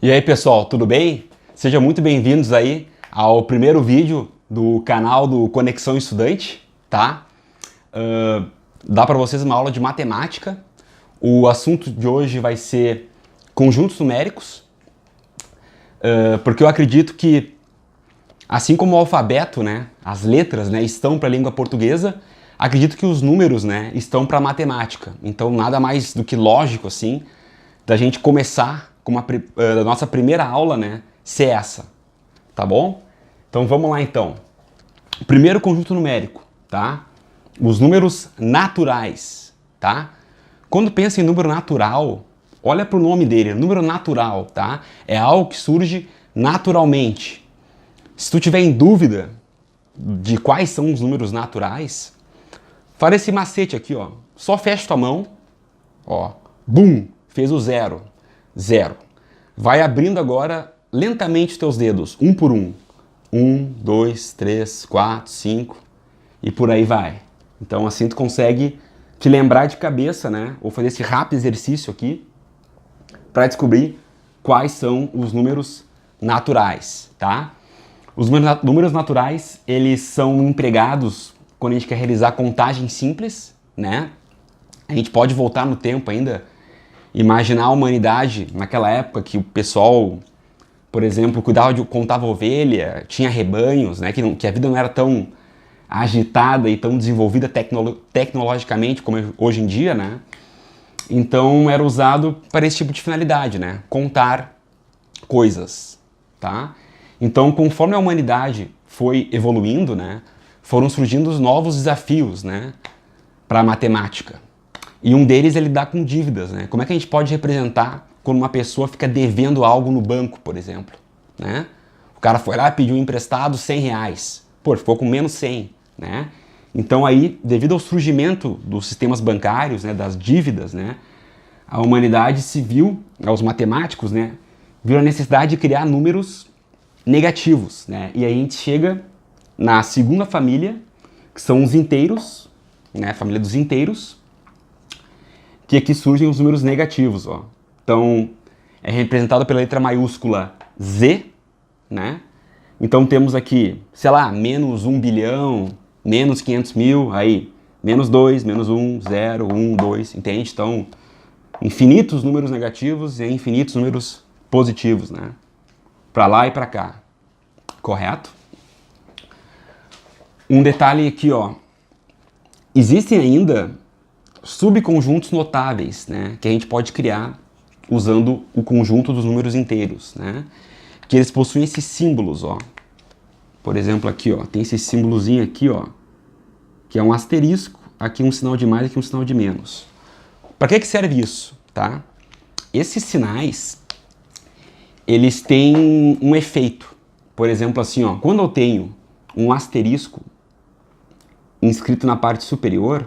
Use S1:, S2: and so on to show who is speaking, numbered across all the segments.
S1: E aí pessoal, tudo bem? Sejam muito bem-vindos aí ao primeiro vídeo do canal do Conexão Estudante, tá? Dá para vocês uma aula de matemática. O assunto de hoje vai ser conjuntos numéricos, porque eu acredito que, assim como o alfabeto, né, as letras, né, estão para a língua portuguesa, acredito que os números, né, estão para a matemática. Então nada mais do que lógico assim da gente começar com a nossa primeira aula, né, ser essa, tá bom? Então vamos lá então. Primeiro conjunto numérico, tá? Os números naturais, tá? Quando pensa em número natural, olha para o nome dele, número natural, tá? É algo que surge naturalmente. Se tu tiver em dúvida de quais são os números naturais, faz esse macete aqui, ó. Só fecha tua mão, ó, bum, fez o zero. Zero. Vai abrindo agora lentamente os teus dedos, um por um. 1, 2, 3, 4, 5 e por aí vai. Então assim tu consegue te lembrar de cabeça, né? Ou fazer esse rápido exercício aqui para descobrir quais são os números naturais, tá? Os números naturais, eles são empregados quando a gente quer realizar contagem simples, né? A gente pode voltar no tempo ainda, imaginar a humanidade naquela época que o pessoal, por exemplo, contava ovelha, tinha rebanhos, né, que a vida não era tão agitada e tão desenvolvida tecnologicamente como hoje em dia, né? Então era usado para esse tipo de finalidade, né? Contar coisas, tá? Então, conforme a humanidade foi evoluindo, né, foram surgindo os novos desafios, né, para a matemática. E um deles é lidar com dívidas, né? Como é que a gente pode representar quando uma pessoa fica devendo algo no banco, por exemplo, né? O cara foi lá e pediu emprestado 100 reais. Pô, ficou com menos 100, né? Então aí, devido ao surgimento dos sistemas bancários, né, das dívidas, né, a humanidade se viu, os matemáticos, né, viram a necessidade de criar números negativos, né? E aí a gente chega na segunda família, que são os inteiros, né, a família dos inteiros, que aqui surgem os números negativos, ó. Então, é representado pela letra maiúscula Z, né? Então temos aqui, sei lá, menos 1 bilhão, menos 500 mil, aí, menos 2, menos 1, 0, 1, 2, entende? Então, infinitos números negativos e infinitos números positivos, né? Para lá e para cá, correto? Um detalhe aqui, ó. Existem ainda subconjuntos notáveis, né, que a gente pode criar usando o conjunto dos números inteiros, né, que eles possuem esses símbolos, ó. Por exemplo, aqui, ó, tem esse símbolozinho aqui, ó, que é um asterisco, aqui um sinal de mais, aqui um sinal de menos. Para que serve isso, tá? Esses sinais, eles têm um efeito. Por exemplo, assim, ó, quando eu tenho um asterisco inscrito na parte superior,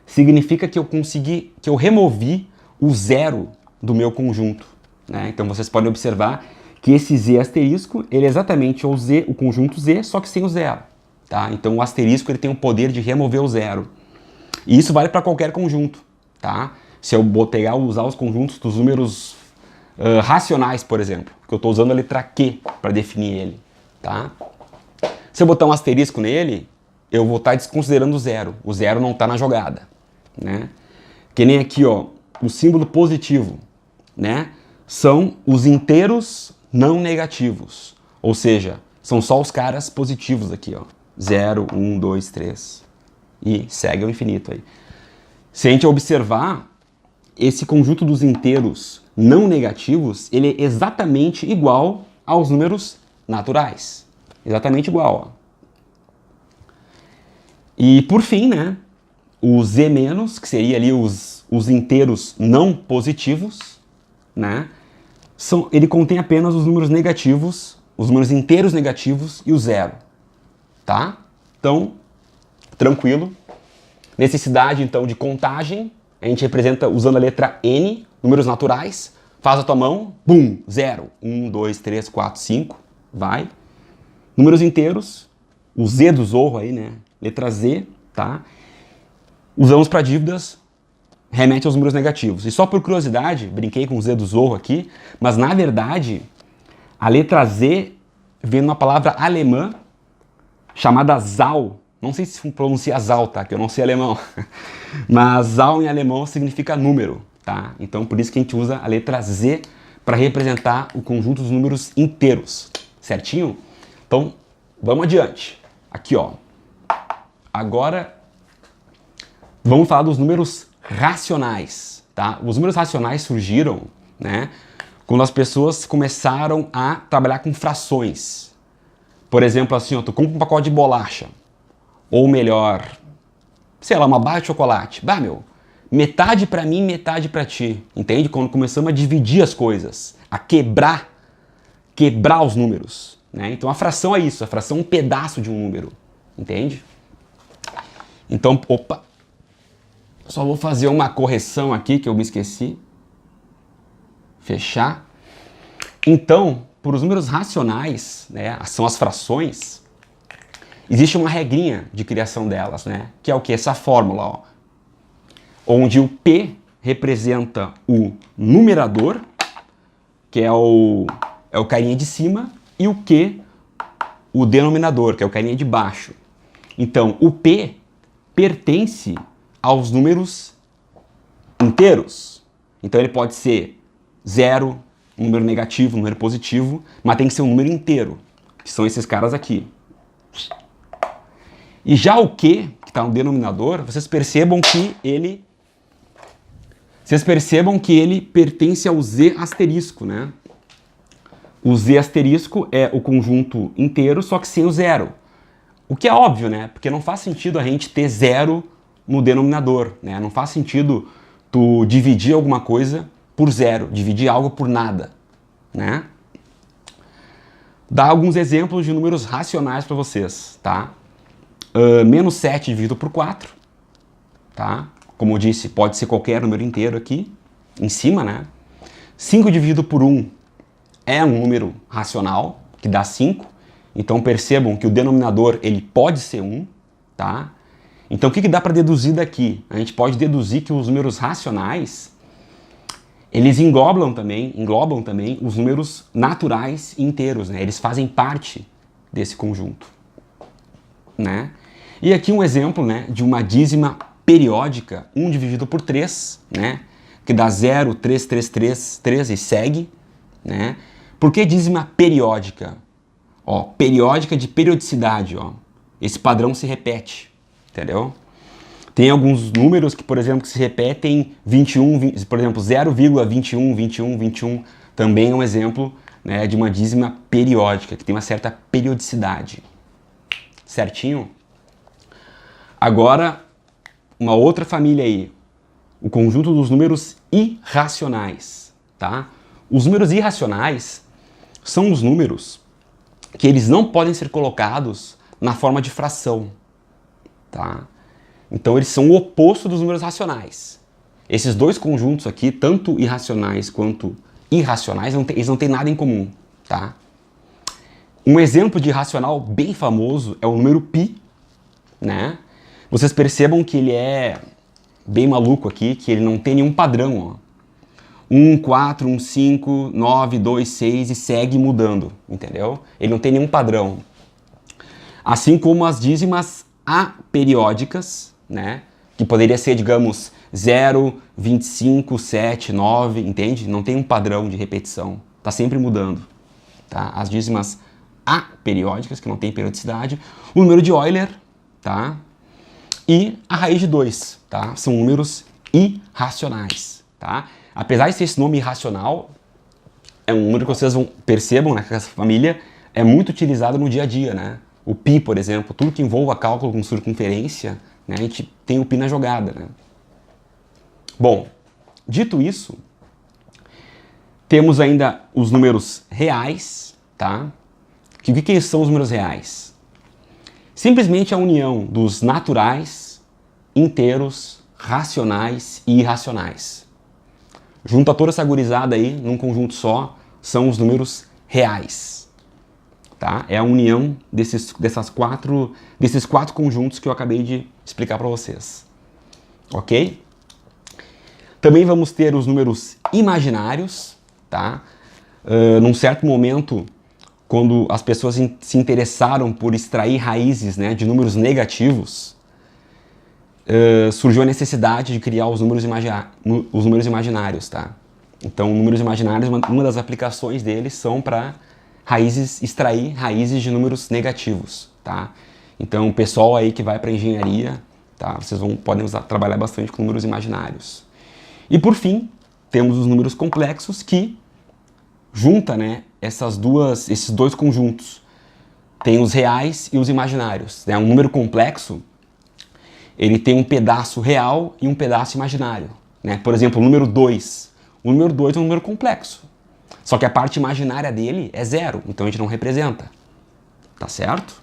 S1: significa que eu removi o zero do meu conjunto, né? Então vocês podem observar que esse Z asterisco, ele é exatamente o conjunto Z, só que sem o zero, tá? Então o asterisco ele tem o poder de remover o zero. E isso vale para qualquer conjunto, tá? Se eu usar os conjuntos dos números racionais, por exemplo, que eu estou usando a letra Q para definir ele, tá? Se eu botar um asterisco nele, eu vou estar desconsiderando o zero. O zero não está na jogada, né? Que nem aqui, ó, o símbolo positivo, né? São os inteiros não negativos. Ou seja, são só os caras positivos aqui, ó. 0, 1, 2, 3. E segue ao infinito aí. Se a gente observar, esse conjunto dos inteiros não negativos, ele é exatamente igual aos números naturais. Exatamente igual, ó. E por fim, né, o Z-, que seria ali os inteiros não positivos, né, ele contém apenas os números negativos, os números inteiros negativos e o zero, tá? Então, tranquilo. Necessidade, então, de contagem, a gente representa usando a letra N, números naturais, faz a tua mão, bum, 0, 1, 2, 3, 4, 5, vai. Números inteiros, o Z do Zorro aí, né? Letra Z, tá? Usamos para dívidas remete aos números negativos. E só por curiosidade, brinquei com o Z do Zorro aqui, mas na verdade, a letra Z vem numa palavra alemã chamada Zahl. Não sei se pronuncia Zahl, tá? Que eu não sei alemão. Mas Zahl em alemão significa número, tá? Então por isso que a gente usa a letra Z para representar o conjunto dos números inteiros, certinho? Então, vamos adiante. Aqui, ó. Agora, vamos falar dos números racionais, tá? Os números racionais surgiram, né, quando as pessoas começaram a trabalhar com frações. Por exemplo, assim, ó, tu compra um pacote de bolacha, ou melhor, sei lá, uma barra de chocolate. Bah, meu, metade pra mim, metade pra ti, entende? Quando começamos a dividir as coisas, a quebrar os números, né? Então a fração é isso, a fração é um pedaço de um número, entende? Então, opa, só vou fazer uma correção aqui que eu me esqueci. Fechar. Então, por os números racionais, né, são as frações, existe uma regrinha de criação delas, né, que é o que? Essa fórmula, ó, onde o P representa o numerador, que é o carinha de cima, e o Q, o denominador, que é o carinha de baixo. Então, o P pertence aos números inteiros. Então, ele pode ser 0, um número negativo, um número positivo, mas tem que ser um número inteiro, que são esses caras aqui. E já o Q, que está no denominador, vocês percebam que ele pertence ao Z asterisco, né? O Z asterisco é o conjunto inteiro, só que sem o zero. O que é óbvio, né? Porque não faz sentido a gente ter zero no denominador, né? Não faz sentido tu dividir alguma coisa por zero, dividir algo por nada, né? Dá alguns exemplos de números racionais para vocês, tá? Menos 7 dividido por 4, tá? Como eu disse, pode ser qualquer número inteiro aqui, em cima, né? 5 dividido por 1 é um número racional, que dá 5. Então percebam que o denominador, ele pode ser 1, tá? Então o que dá para deduzir daqui? A gente pode deduzir que os números racionais, eles englobam também os números naturais inteiros, né? Eles fazem parte desse conjunto, né? E aqui um exemplo, né, de uma dízima periódica, 1 dividido por 3, né, que dá 0, 3, 3, 3, 3 e segue, né? Por que dízima periódica? Ó, periódica de periodicidade, ó. Esse padrão se repete, entendeu? Tem alguns números que, por exemplo, que se repetem 21, por exemplo, 0,21, 21, 21, também é um exemplo, né, de uma dízima periódica, que tem uma certa periodicidade. Certinho? Agora, uma outra família aí, o conjunto dos números irracionais, tá? Os números irracionais são os números que eles não podem ser colocados na forma de fração, tá? Então eles são o oposto dos números racionais. Esses dois conjuntos aqui, tanto irracionais quanto irracionais, eles não têm nada em comum, tá? Um exemplo de irracional bem famoso é o número π, né? Vocês percebam que ele é bem maluco aqui, que ele não tem nenhum padrão, ó. 1, 4, 1, 5, 9, 2, 6 e segue mudando, entendeu? Ele não tem nenhum padrão. Assim como as dízimas aperiódicas, né? Que poderia ser, digamos, 0, 25, 7, 9, entende? Não tem um padrão de repetição, tá sempre mudando, tá? As dízimas aperiódicas, que não tem periodicidade, o número de Euler, tá? E a raiz de 2, tá? São números irracionais, tá? Apesar de ser esse nome irracional, é um número que vocês percebam, né, que essa família é muito utilizada no dia a dia, né? O π, por exemplo, tudo que envolva cálculo com circunferência, né, a gente tem o π na jogada, né? Bom, dito isso, temos ainda os números reais, tá? O que são os números reais? Simplesmente a união dos naturais, inteiros, racionais e irracionais. Junta toda essa gurizada aí num conjunto só, são os números reais. Tá? É a união desses quatro conjuntos que eu acabei de explicar para vocês. Ok? Também vamos ter os números imaginários, tá? Num certo momento, quando as pessoas se interessaram por extrair raízes, né, de números negativos, surgiu a necessidade de criar os números imaginários, tá? Então, números imaginários, uma das aplicações deles são para extrair raízes de números negativos, tá? Então, o pessoal aí que vai para engenharia, tá? Vocês podem trabalhar bastante com números imaginários. E por fim, temos os números complexos que junta, né, esses dois conjuntos. Tem os reais e os imaginários, né? Um número complexo, ele tem um pedaço real e um pedaço imaginário, né? Por exemplo, o número 2. O número 2 é um número complexo. Só que a parte imaginária dele é 0, então a gente não representa. Tá certo?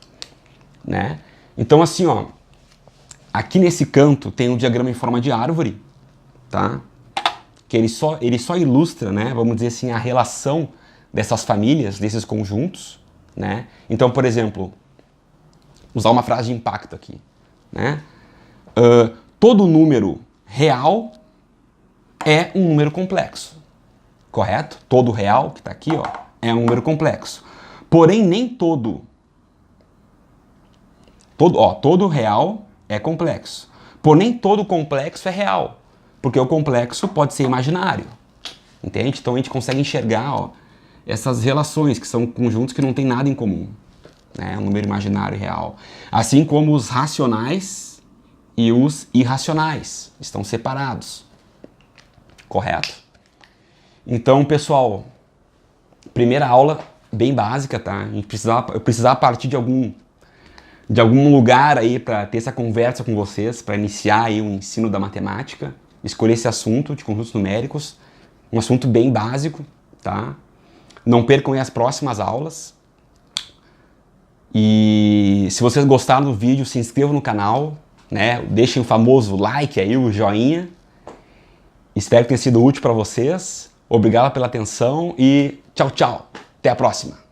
S1: Né? Então assim, ó, aqui nesse canto tem um diagrama em forma de árvore, tá? Que ele só ilustra, né, vamos dizer assim, a relação dessas famílias, desses conjuntos, né? Então, por exemplo, usar uma frase de impacto aqui, né? Todo número real é um número complexo, correto? Todo real, que está aqui, ó, é um número complexo. Porém, nem todo real é complexo. Porém, todo complexo é real, porque o complexo pode ser imaginário, entende? Então a gente consegue enxergar, ó, essas relações, que são conjuntos que não tem nada em comum, né? Um número imaginário e real. Assim como os racionais e os irracionais estão separados, correto? Então, pessoal, primeira aula bem básica, tá? Eu precisava partir de algum lugar aí para ter essa conversa com vocês, para iniciar aí o ensino da matemática, escolher esse assunto de conjuntos numéricos, um assunto bem básico, tá? Não percam aí as próximas aulas. E se vocês gostaram do vídeo, se inscrevam no canal, né? Deixem o famoso like aí, o joinha. Espero que tenha sido útil para vocês. Obrigado pela atenção e tchau, tchau. Até a próxima.